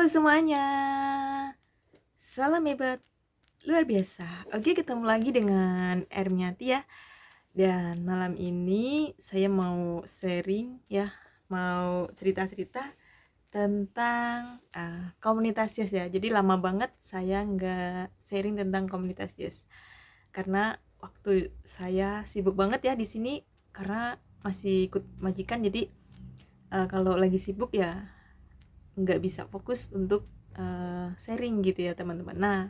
Halo semuanya, salam hebat luar biasa. Oke, ketemu lagi dengan Ermiati ya. Dan malam ini saya mau sharing ya, mau cerita-cerita tentang komunitas Yes ya. Jadi lama banget saya nggak sharing tentang komunitas Yes, karena waktu saya sibuk banget ya di sini karena masih ikut majikan. Jadi kalau lagi sibuk ya nggak bisa fokus untuk sharing gitu ya teman-teman. Nah,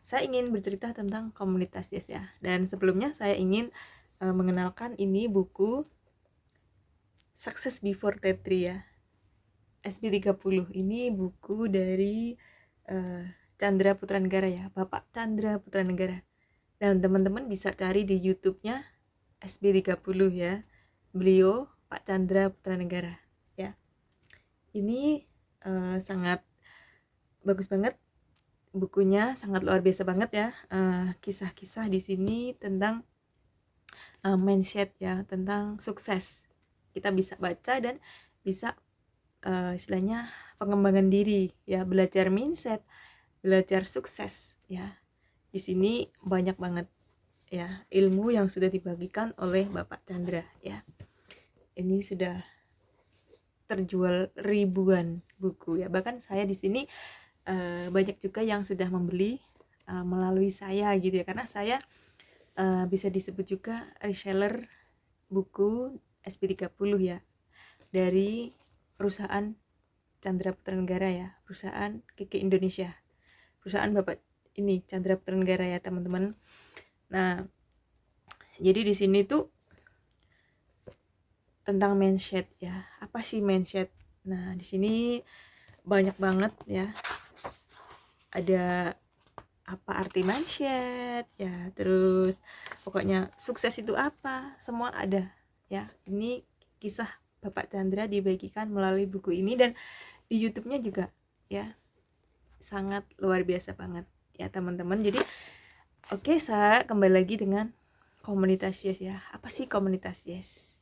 saya ingin bercerita tentang komunitas Yes ya. Dan sebelumnya saya ingin mengenalkan ini buku Success Before Tetri ya, SB30. Ini buku dari Chandra Putranegara ya, Bapak Chandra Putranegara. Dan teman-teman bisa cari di YouTube-nya SB30 ya, beliau Pak Chandra Putranegara ya. Ini sangat bagus banget bukunya, sangat luar biasa banget ya. Kisah-kisah di sini tentang mindset ya, tentang sukses. Kita bisa baca dan bisa istilahnya pengembangan diri ya, belajar mindset, belajar sukses ya. Di sini banyak banget ya ilmu yang sudah dibagikan oleh Bapak Chandra ya. Ini sudah terjual ribuan buku ya. Bahkan saya di sini banyak juga yang sudah membeli melalui saya gitu ya, karena saya bisa disebut juga reseller buku SP30 ya, dari perusahaan Chandra Putranegara ya, perusahaan KK Indonesia, perusahaan Bapak ini Chandra Putranegara ya teman-teman. Nah, jadi di sini tuh tentang mindset ya. Apa sih mindset? Nah, di sini banyak banget ya. Ada apa arti mindset ya, terus pokoknya sukses itu apa, semua ada ya. Ini kisah Bapak Chandra dibagikan melalui buku ini, dan di YouTube-nya juga ya, sangat luar biasa banget ya teman-teman. Jadi oke, saya kembali lagi dengan komunitas Yes ya. Apa sih komunitas Yes?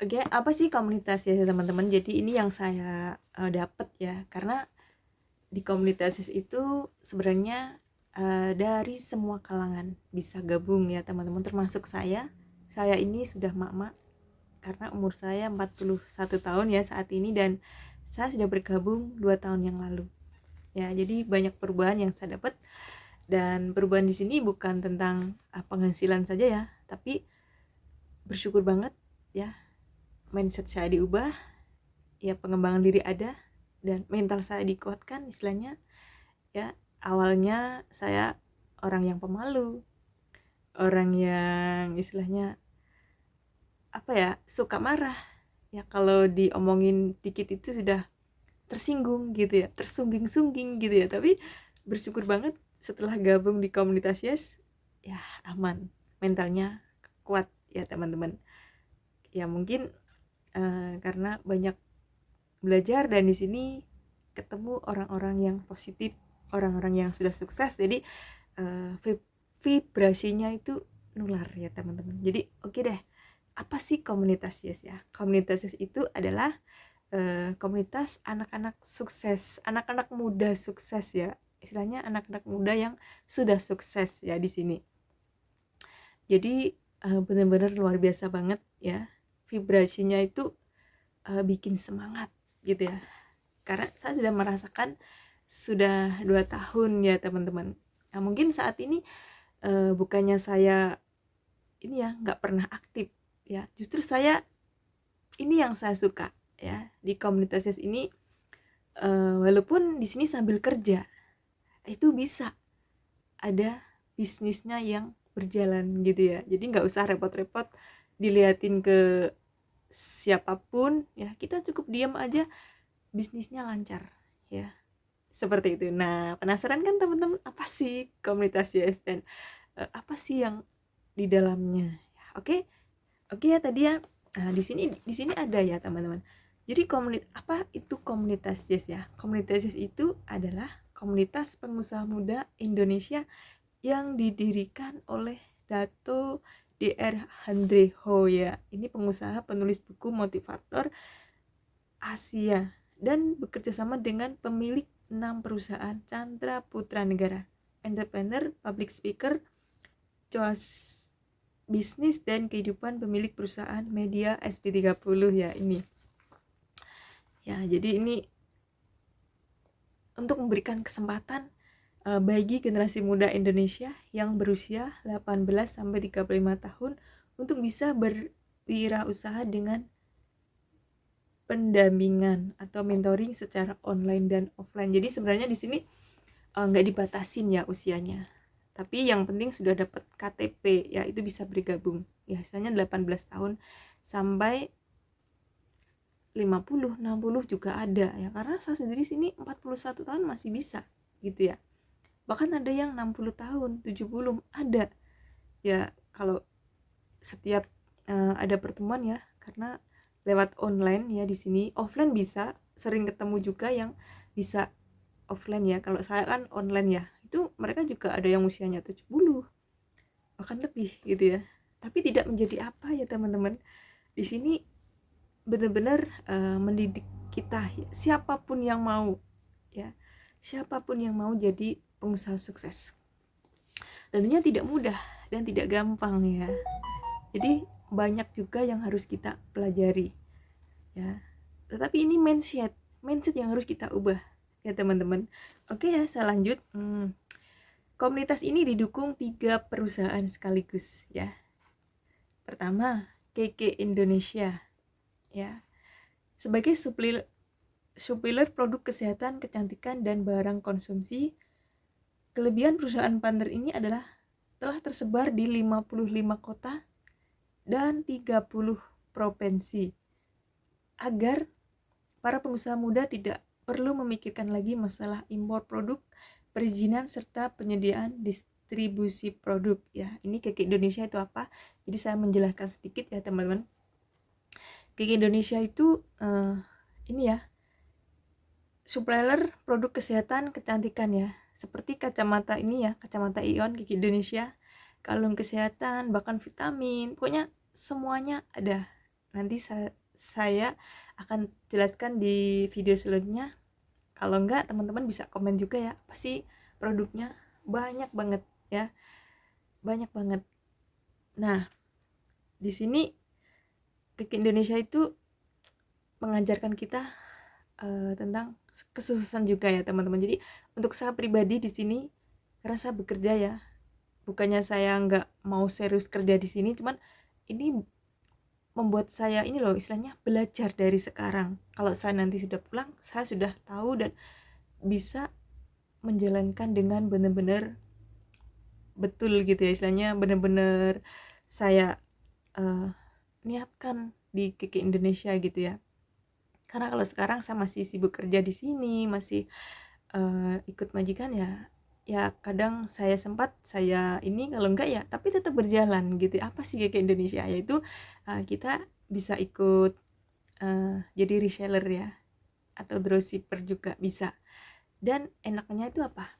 Oke, apa sih komunitas Yes ya teman-teman? Jadi ini yang saya dapat ya, karena di komunitas itu sebenarnya dari semua kalangan bisa gabung ya teman-teman, termasuk saya. Saya ini sudah mak-mak karena umur saya 41 tahun ya saat ini, dan saya sudah bergabung 2 tahun yang lalu ya. Jadi banyak perubahan yang saya dapat, dan perubahan di sini bukan tentang penghasilan saja ya, tapi bersyukur banget ya, mindset saya diubah ya, pengembangan diri ada, dan mental saya dikuatkan istilahnya ya. Awalnya saya orang yang pemalu, orang yang istilahnya apa ya, suka marah ya, kalau diomongin dikit itu sudah tersinggung gitu ya, tersungging-sungging gitu ya. Tapi bersyukur banget setelah gabung di komunitas Yes ya, aman, mentalnya kuat ya teman-teman ya. Mungkin karena banyak belajar, dan di sini ketemu orang-orang yang positif, orang-orang yang sudah sukses. Jadi vibrasinya itu nular ya teman-teman. Jadi oke deh, apa sih komunitas Yes ya? Komunitas Yes itu adalah komunitas anak-anak sukses, anak-anak muda sukses ya, istilahnya anak-anak muda yang sudah sukses ya di sini. Jadi benar-benar luar biasa banget ya, vibrasinya itu bikin semangat gitu ya, karena saya sudah merasakan sudah 2 tahun ya teman-teman. Nah, mungkin saat ini bukannya saya ini ya nggak pernah aktif ya, justru saya ini yang saya suka ya di komunitas ini. Walaupun di sini sambil kerja itu bisa ada bisnisnya yang berjalan gitu ya, jadi nggak usah repot-repot diliatin ke siapapun ya, kita cukup diam aja bisnisnya lancar ya, seperti itu. Nah, penasaran kan teman-teman, apa sih komunitas Yes, dan apa sih yang di dalamnya? Oke, oke ya tadi ya. Nah, di sini ada ya teman-teman. Jadi apa itu komunitas Yes ya? Komunitas Yes itu adalah komunitas pengusaha muda Indonesia yang didirikan oleh Dato Dr. Handreho ya. Ini pengusaha penulis buku motivator Asia dan bekerja sama dengan pemilik 6 perusahaan Chandra Putra Negara, entrepreneur, public speaker, coach bisnis dan kehidupan pemilik perusahaan media SP30 ya ini. Ya, jadi ini untuk memberikan kesempatan bagi generasi muda Indonesia yang berusia 18 sampai 35 tahun untuk bisa berwirausaha dengan pendampingan atau mentoring secara online dan offline. Jadi sebenarnya di sini nggak dibatasin ya usianya. Tapi yang penting sudah dapat KTP ya, itu bisa bergabung. Ya, misalnya 18 tahun sampai 50, 60 juga ada ya. Karena saya sendiri sini 41 tahun masih bisa gitu ya. Bahkan ada yang 60 tahun, 70 ada. Ya, kalau setiap ada pertemuan ya, karena lewat online ya di sini, offline bisa, sering ketemu juga yang bisa offline ya. Kalau saya kan online ya, itu mereka juga ada yang usianya 70 bahkan lebih gitu ya. Tapi tidak menjadi apa ya teman-teman. Di sini benar-benar mendidik kita ya, siapapun yang mau ya, siapapun yang mau jadi pengusaha sukses. Tentunya tidak mudah dan tidak gampang ya. Jadi banyak juga yang harus kita pelajari ya. Tetapi ini mindset yang harus kita ubah ya teman-teman. Oke ya, saya lanjut. Komunitas ini didukung 3 perusahaan sekaligus ya. Pertama, KK Indonesia ya. Sebagai supplier produk kesehatan, kecantikan, dan barang konsumsi. Kelebihan perusahaan partner ini adalah telah tersebar di 55 kota dan 30 provinsi, agar para pengusaha muda tidak perlu memikirkan lagi masalah impor produk, perizinan, serta penyediaan distribusi produk ya. Ini KK Indonesia itu apa? Jadi saya menjelaskan sedikit ya teman-teman. KK Indonesia itu ini ya, supplier produk kesehatan, kecantikan ya, seperti kacamata ini ya, kacamata Ion KK Indonesia, kalung kesehatan, bahkan vitamin, pokoknya semuanya ada. Nanti saya akan jelaskan di video selanjutnya. Kalau enggak, teman-teman bisa komen juga ya, apa sih produknya, banyak banget ya, banyak banget. Nah, di sini KK Indonesia itu mengajarkan kita tentang kesuksesan juga ya teman-teman. Jadi untuk saya pribadi di sini, karena saya bekerja ya, bukannya saya nggak mau serius kerja di sini, cuman ini membuat saya ini loh, istilahnya belajar dari sekarang. Kalau saya nanti sudah pulang, saya sudah tahu dan bisa menjalankan dengan benar-benar betul gitu ya, istilahnya benar-benar saya niatkan di KK Indonesia gitu ya. Karena kalau sekarang saya masih sibuk kerja di sini, masih ikut majikan ya, ya kadang saya sempat, saya ini, kalau enggak ya tapi tetap berjalan gitu. Apa sih KK Indonesia? Yaitu kita bisa ikut jadi reseller ya, atau dropshipper juga bisa. Dan enaknya itu apa?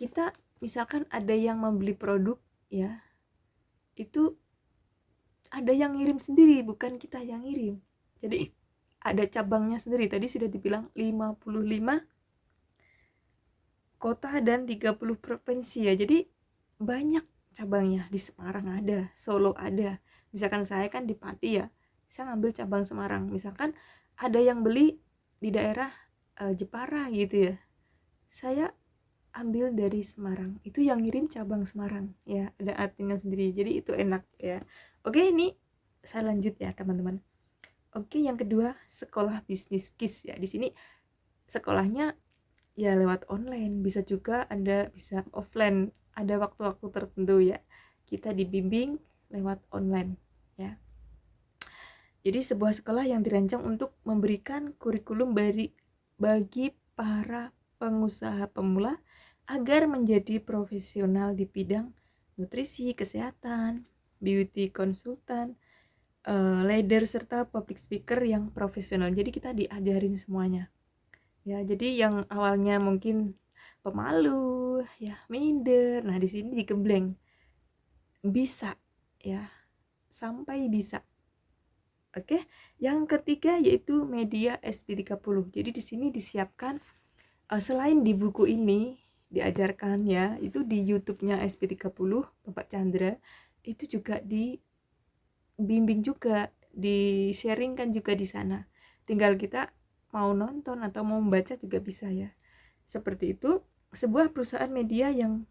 Kita misalkan ada yang membeli produk ya, itu ada yang ngirim sendiri, bukan kita yang ngirim. Jadi ada cabangnya sendiri. Tadi sudah dibilang 55 kota dan 30 provinsi ya. Jadi banyak cabangnya. Di Semarang ada, Solo ada. Misalkan saya kan di Pati ya, saya ngambil cabang Semarang. Misalkan ada yang beli di daerah Jepara gitu ya, saya ambil dari Semarang. Itu yang ngirim cabang Semarang ya, ada artinya sendiri. Jadi itu enak ya. Oke, ini saya lanjut ya teman-teman. Oke, yang kedua, sekolah bisnis KIS ya. Di sini sekolahnya ya lewat online, bisa juga Anda bisa offline, ada waktu-waktu tertentu ya. Kita dibimbing lewat online ya. Jadi sebuah sekolah yang dirancang untuk memberikan kurikulum bagi para pengusaha pemula agar menjadi profesional di bidang nutrisi, kesehatan, beauty konsultan, leader, serta public speaker yang profesional. Jadi kita diajarin semuanya ya. Jadi yang awalnya mungkin pemalu ya, minder, nah di sini digembleng, bisa ya, sampai bisa Oke. Yang ketiga yaitu media SP30. Jadi di sini disiapkan selain di buku ini diajarkan ya, itu di YouTube-nya SP30 Bapak Chandra itu juga dibimbing juga, di-sharingkan juga di sana. Tinggal kita mau nonton atau mau membaca juga bisa ya. Seperti itu, sebuah perusahaan media yang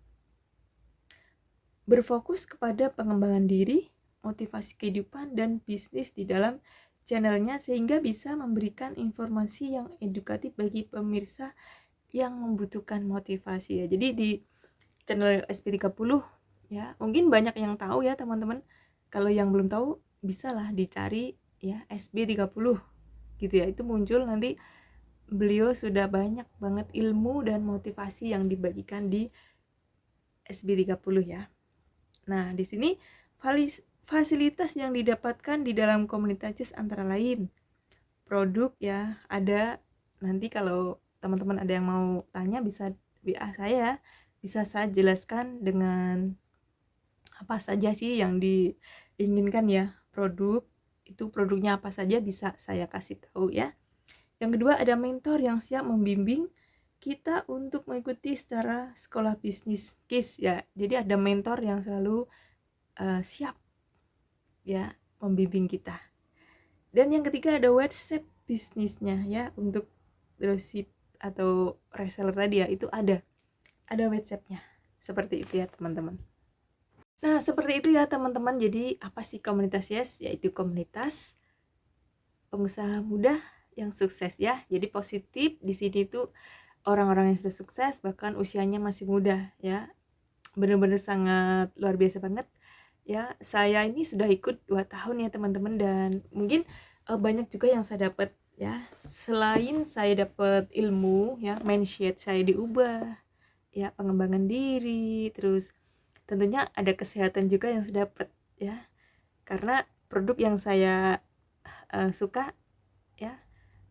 berfokus kepada pengembangan diri, motivasi kehidupan, dan bisnis di dalam channelnya sehingga bisa memberikan informasi yang edukatif bagi pemirsa yang membutuhkan motivasi ya. Jadi di channel SP30 ya, mungkin banyak yang tahu ya teman-teman. Kalau yang belum tahu bisalah dicari ya SB30 gitu ya. Itu muncul nanti, beliau sudah banyak banget ilmu dan motivasi yang dibagikan di SB30 ya. Nah, di sini fasilitas yang didapatkan di dalam komunitas antara lain produk ya, ada. Nanti kalau teman-teman ada yang mau tanya bisa WA saya, bisa saya jelaskan dengan apa saja sih yang diinginkan ya. Produk itu, produknya apa saja bisa saya kasih tahu ya. Yang kedua, ada mentor yang siap membimbing kita untuk mengikuti secara sekolah bisnis case ya. Jadi ada mentor yang selalu siap ya membimbing kita. Dan yang ketiga ada WhatsApp bisnisnya ya, untuk dropship atau reseller tadi ya, itu ada WhatsApp-nya. Seperti itu ya teman-teman. Nah, seperti itu ya teman-teman. Jadi apa sih komunitas Yes? Yaitu komunitas pengusaha muda yang sukses ya. Jadi positif di sini tuh orang-orang yang sudah sukses, bahkan usianya masih muda ya. Bener-bener sangat luar biasa banget ya. Saya ini sudah ikut 2 tahun ya teman-teman, dan mungkin banyak juga yang saya dapat ya. Selain saya dapat ilmu ya, mindset saya diubah ya, pengembangan diri, terus tentunya ada kesehatan juga yang saya dapat ya, karena produk yang saya suka ya,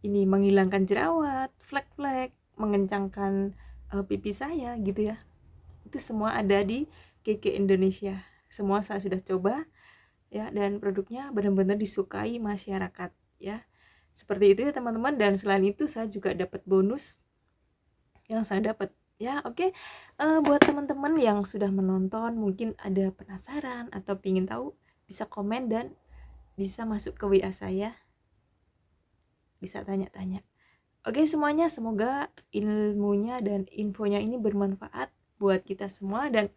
ini menghilangkan jerawat, flek-flek, mengencangkan pipi saya gitu ya. Itu semua ada di KK Indonesia. Semua saya sudah coba ya, dan produknya benar-benar disukai masyarakat ya. Seperti itu ya teman-teman. Dan selain itu saya juga dapat bonus yang saya dapat ya. Oke. Buat teman-teman yang sudah menonton, mungkin ada penasaran atau ingin tahu, bisa komen dan bisa masuk ke WA saya, bisa tanya-tanya. Oke semuanya, semoga ilmunya dan infonya ini bermanfaat buat kita semua. Dan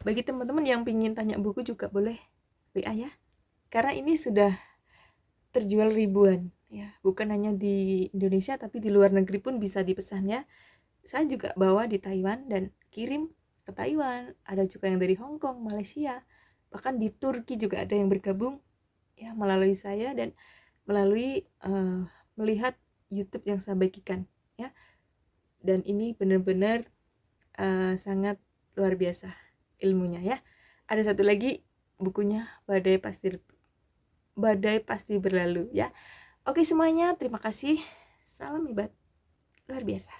bagi teman-teman yang ingin tanya buku juga boleh WA ya, karena ini sudah terjual ribuan ya, bukan hanya di Indonesia tapi di luar negeri pun bisa dipesan ya. Saya juga bawa di Taiwan dan kirim ke Taiwan, ada juga yang dari Hong Kong, Malaysia, bahkan di Turki juga ada yang bergabung ya melalui saya dan melalui melihat YouTube yang saya bagikan ya. Dan ini benar-benar sangat luar biasa ilmunya ya. Ada satu lagi bukunya, Badai Pasti Berlalu ya. Oke semuanya, terima kasih. Salam hebat luar biasa.